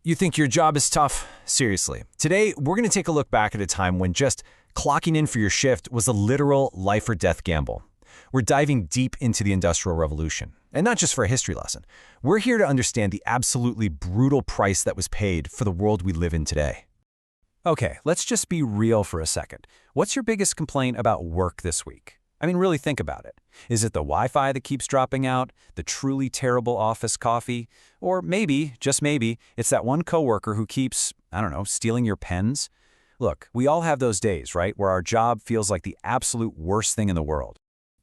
You think your job is tough? Seriously. Today, we're going to take a look back at a time when just clocking in for your shift was a literal life or death gamble. We're diving deep into the Industrial Revolution. And not just for a history lesson. We're here to understand the absolutely brutal price that was paid for the world we live in today. Okay, let's just be real for a second. What's your biggest complaint about work this week? I mean, really think about it. Is it the Wi-Fi that keeps dropping out, the truly terrible office coffee? Or maybe, just maybe, it's that one coworker who keeps, I don't know, stealing your pens? Look, we all have those days, right, where our job feels like the absolute worst thing in the world.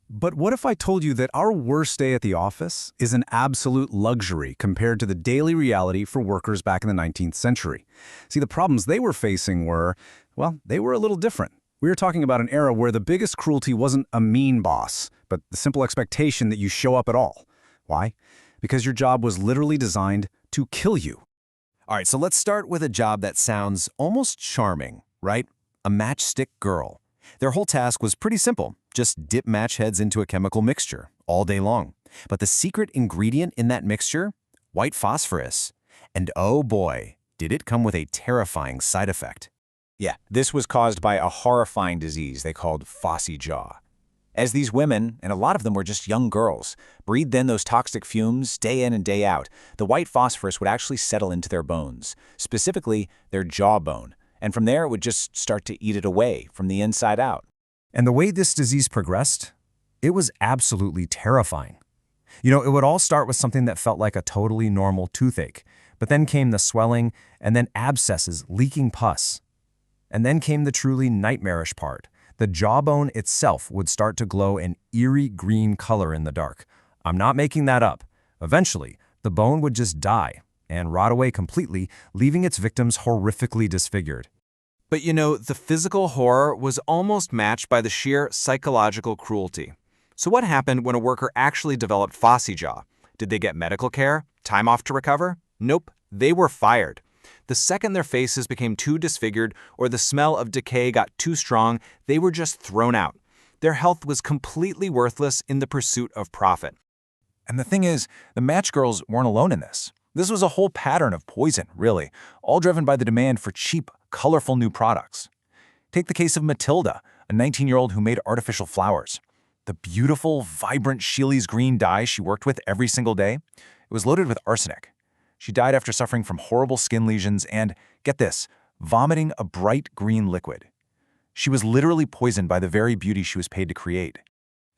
But what if I told you that our worst day at the office is an absolute luxury compared to the daily reality for workers back in the 19th century? See, the problems they were facing were, well, they were a little different. We were talking about an era where the biggest cruelty wasn't a mean boss, but the simple expectation that you show up at all. Why? Because your job was literally designed to kill you. All right, so let's start with a job that sounds almost charming, right? A matchstick girl. Their whole task was pretty simple. Just dip match heads into a chemical mixture all day long. But the secret ingredient in that mixture? White phosphorus. And oh boy, did it come with a terrifying side effect. Yeah, this was caused by a horrifying disease they called phossy jaw. As these women, and a lot of them were just young girls, breathed in those toxic fumes day in and day out, the white phosphorus would actually settle into their bones, specifically their jawbone. And from there, it would just start to eat it away from the inside out. And the way this disease progressed, it was absolutely terrifying. You know, it would all start with something that felt like a totally normal toothache, but then came the swelling and then abscesses, leaking pus. And then came the truly nightmarish part. The jawbone itself would start to glow an eerie green color in the dark. I'm not making that up. Eventually, the bone would just die and rot away completely, leaving its victims horrifically disfigured. But you know, the physical horror was almost matched by the sheer psychological cruelty. So what happened when a worker actually developed phossy jaw? Did they get medical care? Time off to recover? Nope, they were fired. The second their faces became too disfigured or the smell of decay got too strong, they were just thrown out. Their health was completely worthless in the pursuit of profit. And the thing is, the match girls weren't alone in this. This was a whole pattern of poison, really, all driven by the demand for cheap, colorful new products. Take the case of Matilda, a 19-year-old who made artificial flowers. The beautiful, vibrant Scheele's green dye she worked with every single day, it was loaded with arsenic. She died after suffering from horrible skin lesions and, get this, vomiting a bright green liquid. She was literally poisoned by the very beauty she was paid to create.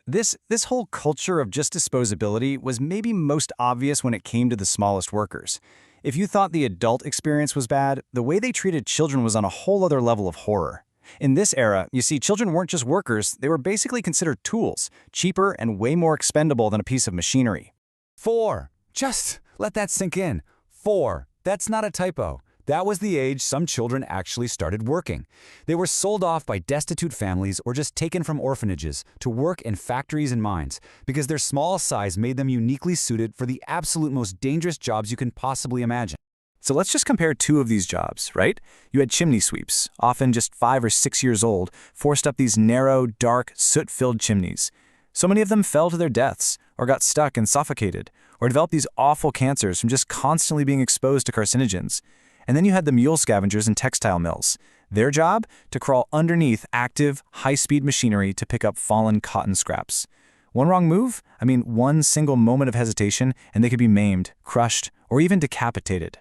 This whole culture of just disposability was maybe most obvious when it came to the smallest workers. If you thought the adult experience was bad, the way they treated children was on a whole other level of horror. In this era, you see, children weren't just workers, they were basically considered tools, cheaper and way more expendable than a piece of machinery. 4. Just let that sink in. 4. That's not a typo. That was the age some children actually started working. They were sold off by destitute families or just taken from orphanages to work in factories and mines because their small size made them uniquely suited for the absolute most dangerous jobs you can possibly imagine. So let's just compare two of these jobs, right? You had chimney sweeps, often just 5 or 6 years old, forced up these narrow, dark, soot-filled chimneys. So many of them fell to their deaths, or got stuck and suffocated, or developed these awful cancers from just constantly being exposed to carcinogens. And then you had the mule scavengers in textile mills. Their job? To crawl underneath active, high-speed machinery to pick up fallen cotton scraps. One wrong move? I mean, one single moment of hesitation, and they could be maimed, crushed, or even decapitated.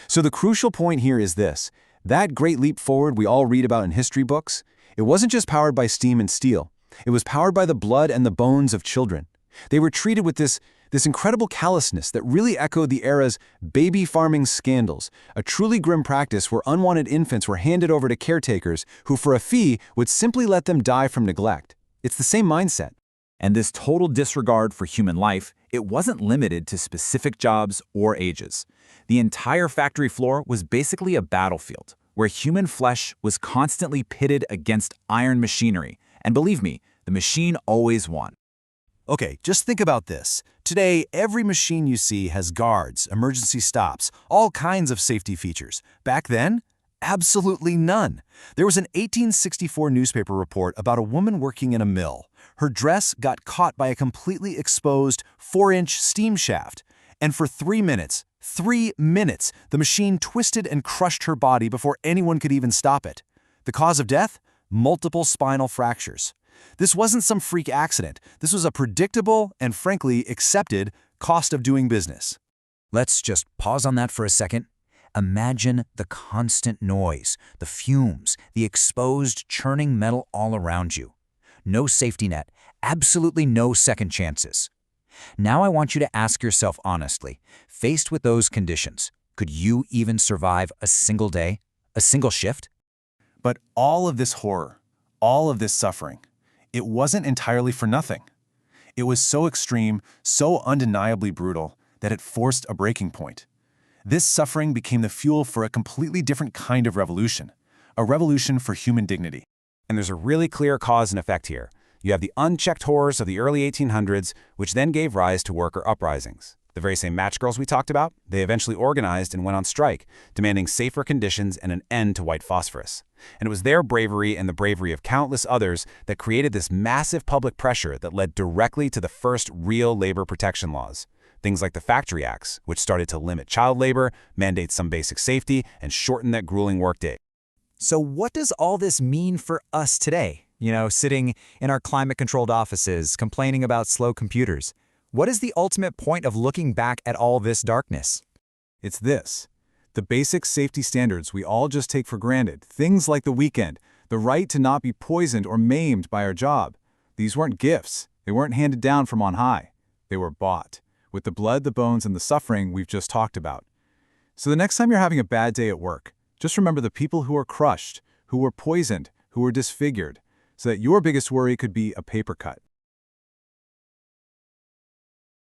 So the crucial point here is this. That great leap forward we all read about in history books, it wasn't just powered by steam and steel. It was powered by the blood and the bones of children. They were treated with this incredible callousness that really echoed the era's baby farming scandals, a truly grim practice where unwanted infants were handed over to caretakers who, for a fee, would simply let them die from neglect. It's the same mindset. And this total disregard for human life, it wasn't limited to specific jobs or ages. The entire factory floor was basically a battlefield, where human flesh was constantly pitted against iron machinery. And believe me, the machine always won. Okay, just think about this. Today, every machine you see has guards, emergency stops, all kinds of safety features. Back then, absolutely none. There was an 1864 newspaper report about a woman working in a mill. Her dress got caught by a completely exposed 4-inch steam shaft, and for 3 minutes, 3 minutes, the machine twisted and crushed her body before anyone could even stop it. The cause of death? Multiple spinal fractures. This wasn't some freak accident. This was a predictable and, frankly, accepted cost of doing business. Let's just pause on that for a second. Imagine the constant noise, the fumes, the exposed, churning metal all around you. No safety net, absolutely no second chances. Now I want you to ask yourself honestly, faced with those conditions, could you even survive a single day, a single shift? But all of this horror, all of this suffering, it wasn't entirely for nothing. It was so extreme, so undeniably brutal, that it forced a breaking point. This suffering became the fuel for a completely different kind of revolution, a revolution for human dignity. And there's a really clear cause and effect here. You have the unchecked horrors of the early 1800s, which then gave rise to worker uprisings. The very same match girls we talked about, they eventually organized and went on strike, demanding safer conditions and an end to white phosphorus. And it was their bravery and the bravery of countless others that created this massive public pressure that led directly to the first real labor protection laws. Things like the Factory Acts, which started to limit child labor, mandate some basic safety, and shorten that grueling workday. So what does all this mean for us today? Sitting in our climate-controlled offices, complaining about slow computers. What is the ultimate point of looking back at all this darkness? It's this. The basic safety standards we all just take for granted, things like the weekend, the right to not be poisoned or maimed by our job. These weren't gifts. They weren't handed down from on high. They were bought, with the blood, the bones, and the suffering we've just talked about. So the next time you're having a bad day at work, just remember the people who were crushed, who were poisoned, who were disfigured, so that your biggest worry could be a paper cut.